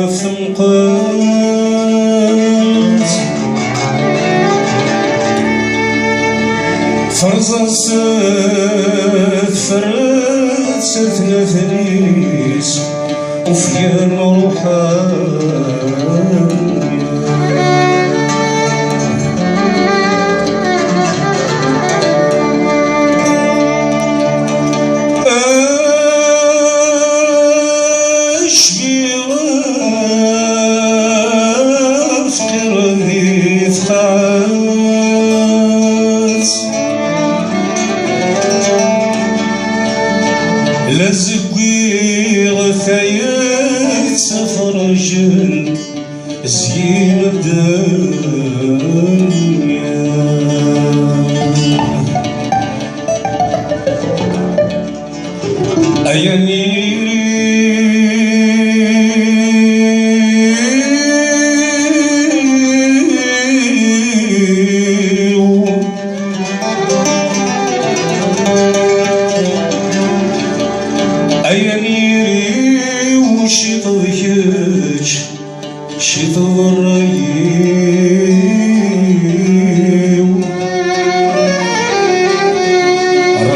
ثمقات فرزة فرد سرتنا فريس وفيان روحان لزقي غثايات سفرجن زين الدنيا أياني أيانيري وشي طويك شي طوريو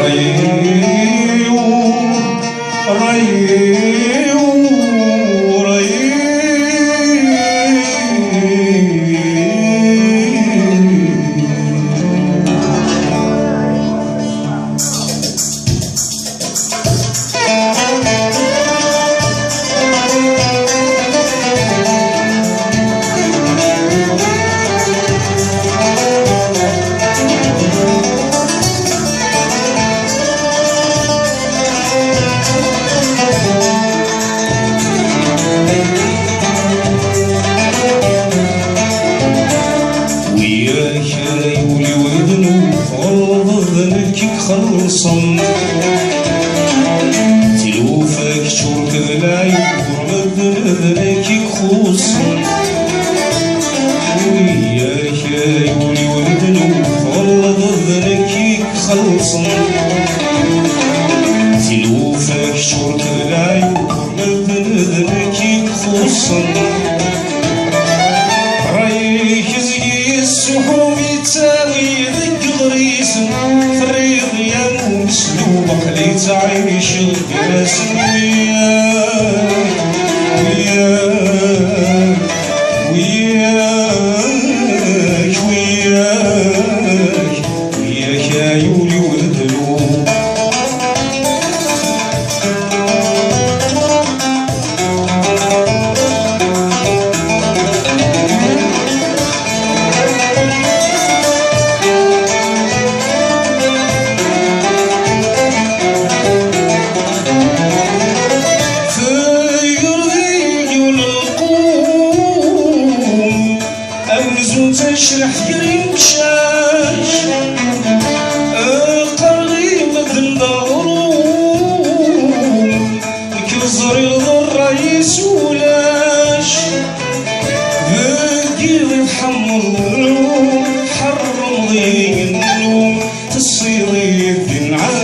ريو ريو خلصن تلوفك شورك العيور مدنك خصن وياك يولي ولدنو والله ذنك خلصن تلوفك شورك العيور مدنك خصن رايك زي السحوب يتساوي ذك غريسن فريض يا مسلوبك لي تعيش القراس وياك وياك وياك وياك وياك يا يولي ولدلو تشرح يرمشاش قريب الدروم كزر الرئيس ولاش بقيل الحمر حرم ضيق النوم تصيري بنعاش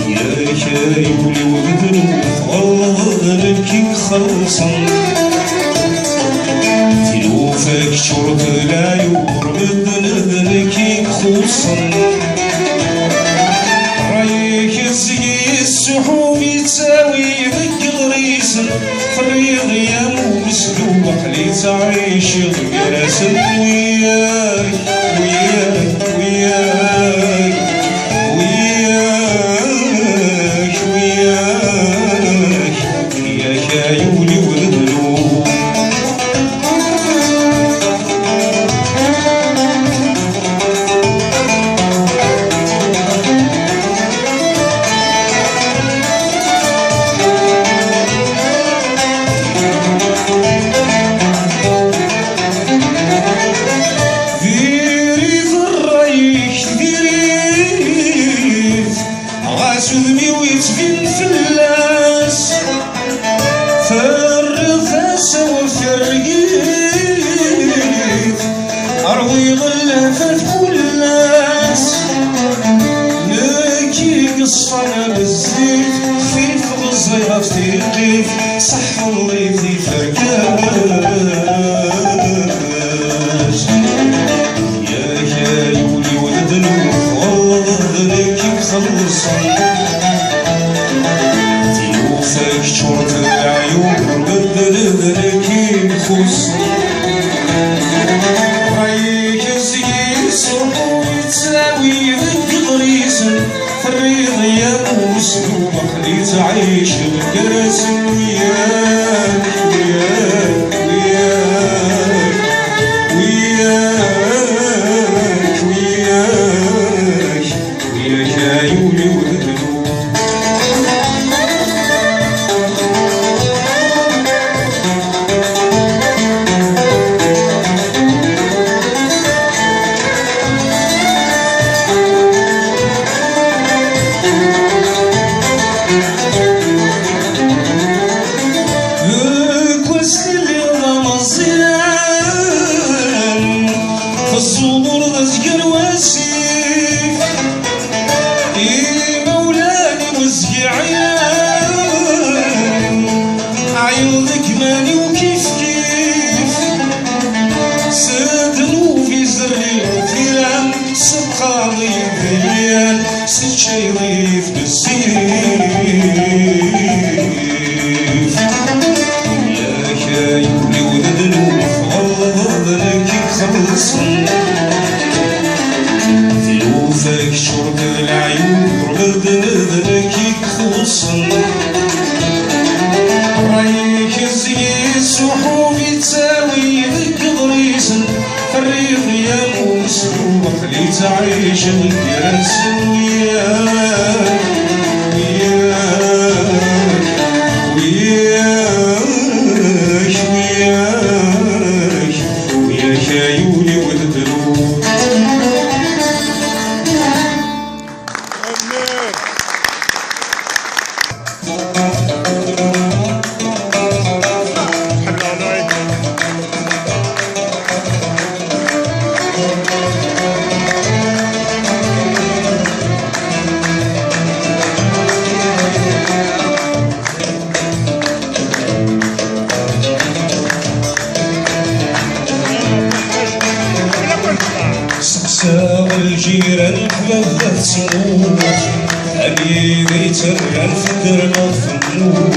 ياك يولي وبدلو والله ذنبكي خلصن تلوفك شرط العيور مدنك خصن رايك زي السحوب يتساوي ذك غريسن فريض يا مسلوبك لي تعيش القراسن وياك وياك وياك وياك وياك وياك يا يولي ولدلو ذيري ذر صفيها في تيقيف صح الله في فركاش يا يولي والذنوب والله ذنك يخلص تيوفك شورت العيون والذنك يخص رايك الزيس وحوي تساوي ذك غريزن فريض يا مسلوب خلي تعيش الكرس وياك وياك وياك وياك وياك يا يولي والذنوب الصبر ذزقر واسيف مولاني وزقي عيوضك ماني وكيف كيف سدنو في زري فيران سقاضي فيان سشي ضيف بالسيف يا يولي وذنوب والله ذنك يخلصن ذيوفك شرب العيون ذنك يخلصن رايك الزيس وحومي تساوي ذك ضريسن فريق يا مسلوب خلي تعيش الكرس وياك وياك وياك وياك وياك يا يولي والذنوب ساوى الجيران حبابات سموت أبي بيت الريال في الدرنا في النور